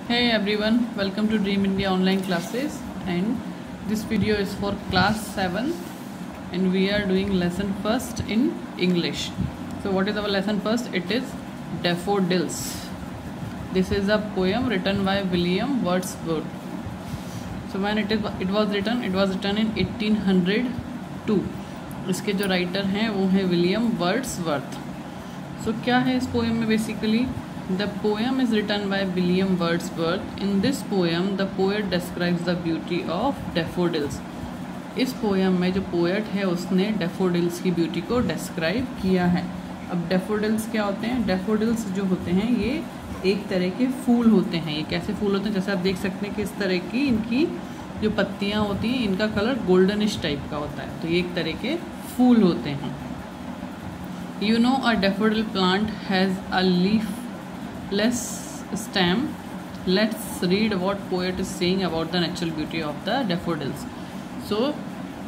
Hey everyone, welcome to Dream India online classes, and this video is for class 7 and we are doing lesson first in English. So what is our lesson first? It is Daffodils. This is a poem written by William Wordsworth. So when it was written in 1802. इसके जो writer हैं वो है William Wordsworth. सो क्या है इस poem में basically? The poem is written by William Wordsworth. In this poem, the poet describes the beauty of daffodils. इस पोएम में जो पोएट है उसने डैफोडिल्स की ब्यूटी को डिस्क्राइब किया है. अब डैफोडिल्स क्या होते हैं? डैफोडिल्स जो होते हैं ये एक तरह के फूल होते हैं. ये कैसे फूल होते हैं? जैसे आप देख सकते हैं कि इस तरह की इनकी जो पत्तियाँ होती हैं इनका कलर गोल्डनिश टाइप का होता है. तो ये एक तरह के फूल होते हैं. You know, a daffodil plant has a leafless stem. Let's read what poet is saying about the natural beauty of the daffodils. So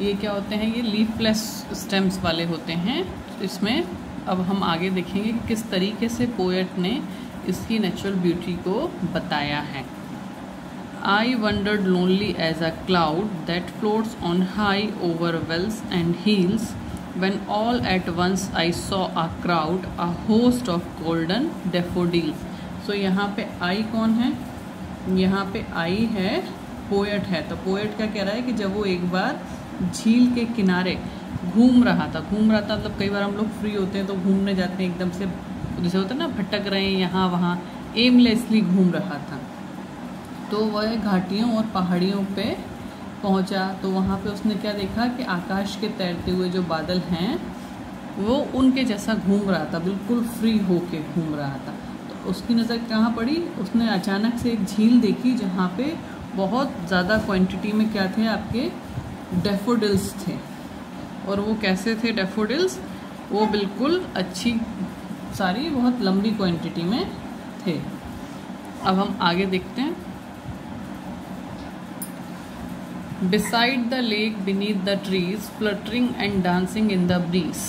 ये क्या होते हैं? ये leafless stems वाले होते हैं. इसमें अब हम आगे देखेंगे कि किस तरीके से पोएट ने इसकी नेचुरल ब्यूटी को बताया है. I wandered lonely as a cloud that floats on high over wells and hills, when all at once I saw a crowd, a host of golden daffodils. So यहाँ पे I कौन है? यहाँ पे I है पोएट है. तो poet क्या कह रहा है कि जब वो एक बार झील के किनारे घूम रहा था मतलब कई बार हम लोग फ्री होते हैं तो घूमने जाते हैं एकदम से, जैसे होता है ना भटक रहे हैं यहाँ वहाँ, एमलेसली घूम रहा था. तो वह घाटियों और पहाड़ियों पे पहुंचा तो वहाँ पे उसने क्या देखा कि आकाश के तैरते हुए जो बादल हैं वो उनके जैसा घूम रहा था, बिल्कुल फ्री होके घूम रहा था. तो उसकी नज़र कहाँ पड़ी? उसने अचानक से एक झील देखी जहाँ पे बहुत ज़्यादा क्वांटिटी में क्या थे? आपके डैफोडिल्स थे. और वो कैसे थे डैफोडिल्स? वो बिल्कुल अच्छी सारी बहुत लंबी क्वांटिटी में थे. अब हम आगे देखते हैं. Beside the lake, beneath the trees, fluttering and dancing in the breeze,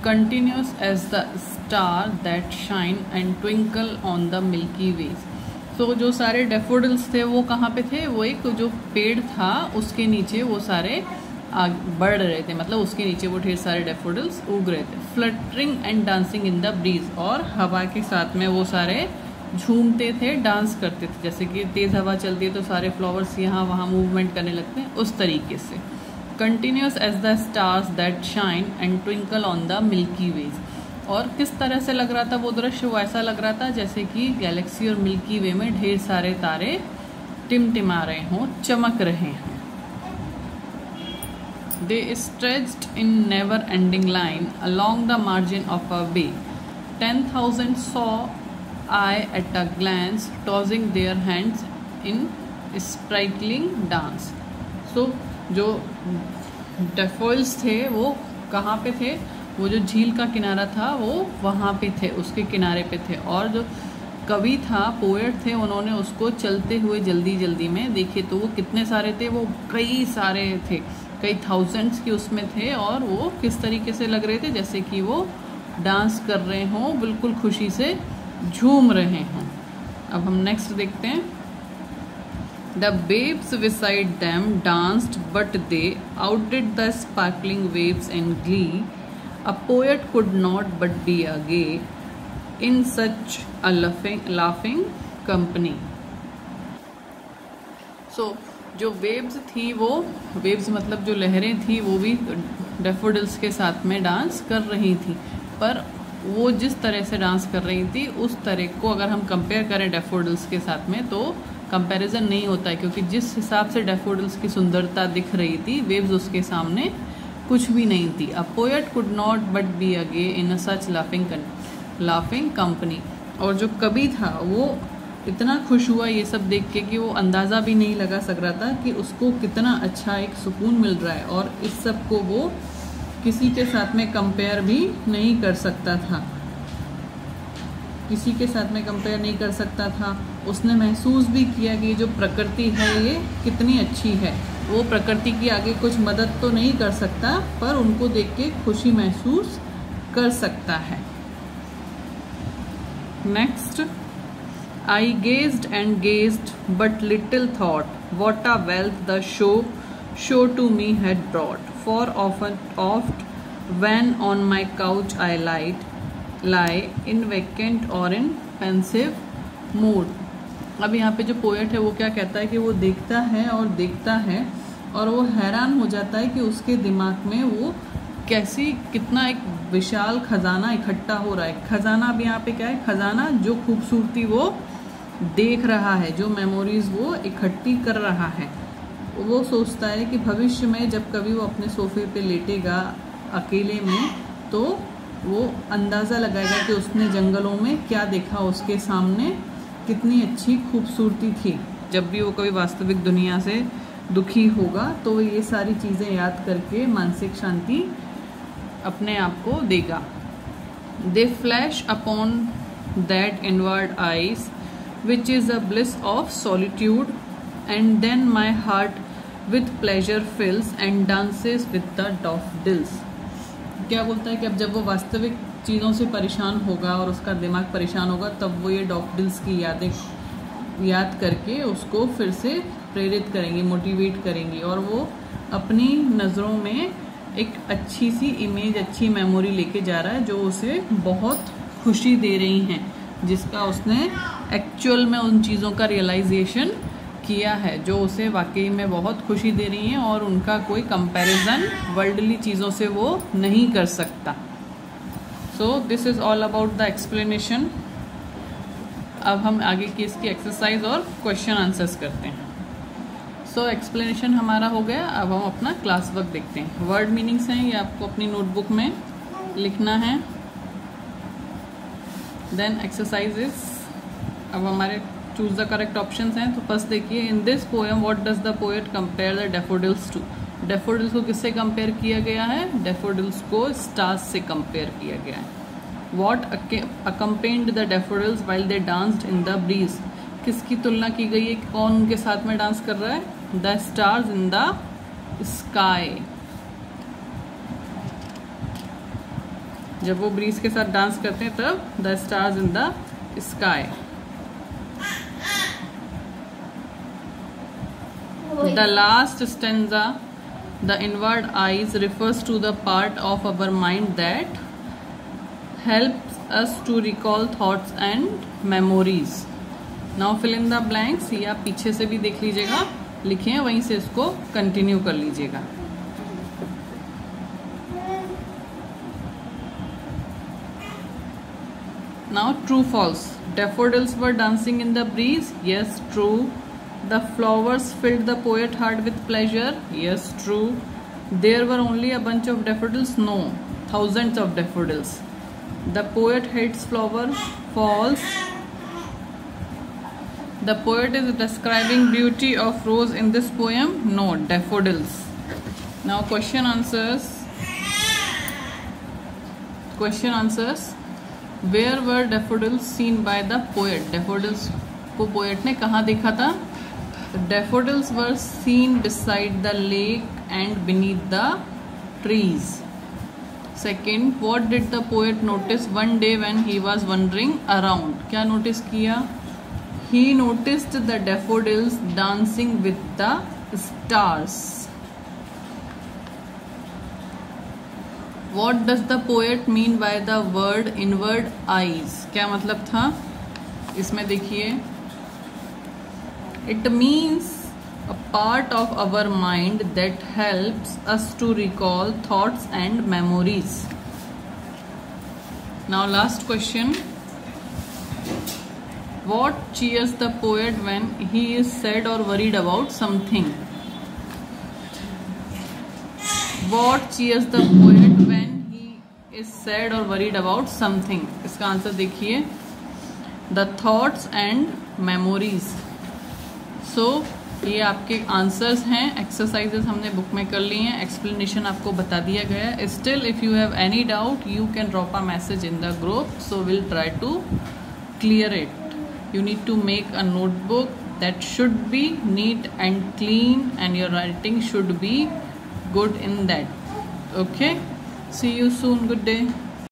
continuous as the star that shine and twinkle on the milky ways. So जो सारे डैफोडिल्स थे वो कहाँ पे थे? वो एक जो पेड़ था उसके नीचे वो सारे बढ़ रहे थे, मतलब उसके नीचे वो ढेर सारे डैफोडिल्स उग रहे थे. Fluttering and dancing in the breeze, और हवा के साथ में वो सारे झूमते थे, डांस करते थे. जैसे कि तेज़ हवा चलती है तो सारे फ्लावर्स यहाँ वहाँ मूवमेंट करने लगते हैं, उस तरीके से. Continuous as the stars that shine and twinkle on the milky ways. और किस तरह से लग रहा था वो दृश्य? वो ऐसा लग रहा था जैसे कि गैलेक्सी और मिल्की वे में ढेर सारे तारे टिमटिमा रहे हों, चमक रहे हों. They stretched in never-ending line along the margin of a bay. 10,000 saw I at a glance, tossing their hands in sprinkling dance. So जो डैफोडिल्स थे वो कहाँ पे थे? वो जो झील का किनारा था वो वहाँ पे थे, उसके किनारे पे थे. और जो कवि था, पोएट थे, उन्होंने उसको चलते हुए जल्दी जल्दी में देखे तो वो कितने सारे थे? वो कई सारे थे, कई थाउजेंड्स के उसमें थे. और वो किस तरीके से लग रहे थे? जैसे कि वो डांस कर रहे हों, बिल्कुल खुशी से झूम रहे हों. अब हम नेक्स्ट देखते हैं. The babes beside them danced, but they outdid the sparkling waves in glee. A poet could not but be a gay in such a laughing company. So जो वेव्स थी, वो वेव्स मतलब जो लहरें थी, वो भी डैफोडिल्स के साथ में डांस कर रही थी. पर वो जिस तरह से डांस कर रही थी उस तरह को अगर हम कंपेयर करें डैफोडिल्स के साथ में तो कंपैरिजन नहीं होता है, क्योंकि जिस हिसाब से डैफोडिल्स की सुंदरता दिख रही थी वेव्स उसके सामने कुछ भी नहीं थी. A poet could not but be a gay in such laughing company. और जो कवि था वो इतना खुश हुआ ये सब देख के कि वो अंदाज़ा भी नहीं लगा सक रहा था कि उसको कितना अच्छा एक सुकून मिल रहा है, और इस सब को वो किसी के साथ में कंपेयर भी नहीं कर सकता था. किसी के साथ में कंपेयर नहीं कर सकता था. उसने महसूस भी किया कि ये जो प्रकृति है ये कितनी अच्छी है. वो प्रकृति की आगे कुछ मदद तो नहीं कर सकता, पर उनको देख के खुशी महसूस कर सकता है. Next, I gazed and gazed, but little thought what a wealth the show to me had brought. For oft when on my couch I lie in vacant or in pensive mood. अब यहाँ पे जो poet है वो क्या कहता है कि वो देखता है और देखता है और वो हैरान हो जाता है कि उसके दिमाग में वो कितना एक विशाल खजाना इकट्ठा हो रहा है. खजाना अब यहाँ पे क्या है? खजाना जो खूबसूरती वो देख रहा है, जो मेमोरीज वो इकट्ठी कर रहा है. वो सोचता है कि भविष्य में जब कभी वो अपने सोफे पे लेटेगा अकेले में तो वो अंदाज़ा लगाएगा कि उसने जंगलों में क्या देखा, उसके सामने कितनी अच्छी खूबसूरती थी. जब भी वो कभी वास्तविक दुनिया से दुखी होगा तो ये सारी चीज़ें याद करके मानसिक शांति अपने आप को देगा. दे flash upon that inward eyes which is a bliss of solitude, and then my heart with pleasure fills and dances with the daffodils. क्या बोलता है कि अब जब वो वास्तविक चीज़ों से परेशान होगा और उसका दिमाग परेशान होगा तब वो ये डॉफडिल्स की यादें याद करके उसको फिर से प्रेरित करेंगी, मोटिवेट करेंगी और वो अपनी नज़रों में एक अच्छी सी इमेज, अच्छी मेमोरी लेके जा रहा है जो उसे बहुत खुशी दे रही हैं, जिसका उसने एक्चुअल में उन चीज़ों का रियलाइजेशन किया है जो उसे वाकई में बहुत खुशी दे रही हैं और उनका कोई कंपैरिजन वर्ल्डली चीज़ों से वो नहीं कर सकता. So this is all about the explanation. अब हम आगे की इसकी एक्सरसाइज और क्वेश्चन आंसर्स करते हैं. सो एक्सप्लेनेशन हमारा हो गया. अब हम अपना क्लास वर्क देखते हैं. वर्ड मीनिंग्स हैं, ये आपको अपनी नोटबुक में लिखना है. Then exercises. अब हमारे चूज द करेक्ट ऑप्शंस हैं. तो फर्स्ट देखिए, in this poem what does the poet compare the daffodils to. Daffodils को किससे कंपेयर किया गया है? डैफोडिल्स को स्टार्स से कंपेयर किया गया है. What accompanied the daffodils while they danced in the breeze. किसकी तुलना की गई है? कौन उनके साथ में डांस कर रहा है? The stars in the sky. जब वो ब्रीज के साथ डांस करते हैं तब the stars in the sky. The last stanza, the inward eyes, refers to the part of our mind that helps us to recall thoughts and memories. Now fill in the blanks. ये आप पीछे से भी देख लीजिएगा, लिखे वहीं से इसको कंटिन्यू कर लीजिएगा. Now true false. Daffodils were dancing in the breeze. Yes, true. The flowers filled the poet's heart with pleasure. Yes, true. There were only a bunch of daffodils. No, thousands of daffodils. The poet hates flowers. False. The poet is describing beauty of rose in this poem. No, daffodils. Now question answers. Question answers. Where were daffodils seen by the poet? Daffodils को poet ने कहाँ देखा था? Daffodils were seen beside the lake and beneath the trees. Second, what did the poet notice one day when he was wandering around? क्या notice किया? He noticed the daffodils dancing with the stars. What does the poet mean by the word inward eyes? क्या मतलब था? इसमें देखिए, it means a part of our mind that helps us to recall thoughts and memories. Now last question. What cheers the poet when he is sad or worried about something? What cheers the poet when he is sad or worried about something? इसका answer देखिए, the thoughts and memories. सो ये आपके answers हैं. Exercises हमने book में कर ली हैं. Explanation आपको बता दिया गया है. Still if you have any doubt you can drop a message in the group. So will try to clear it. You need to make a notebook that should be neat and clean and your writing should be good in that. Okay, see you soon. Good day.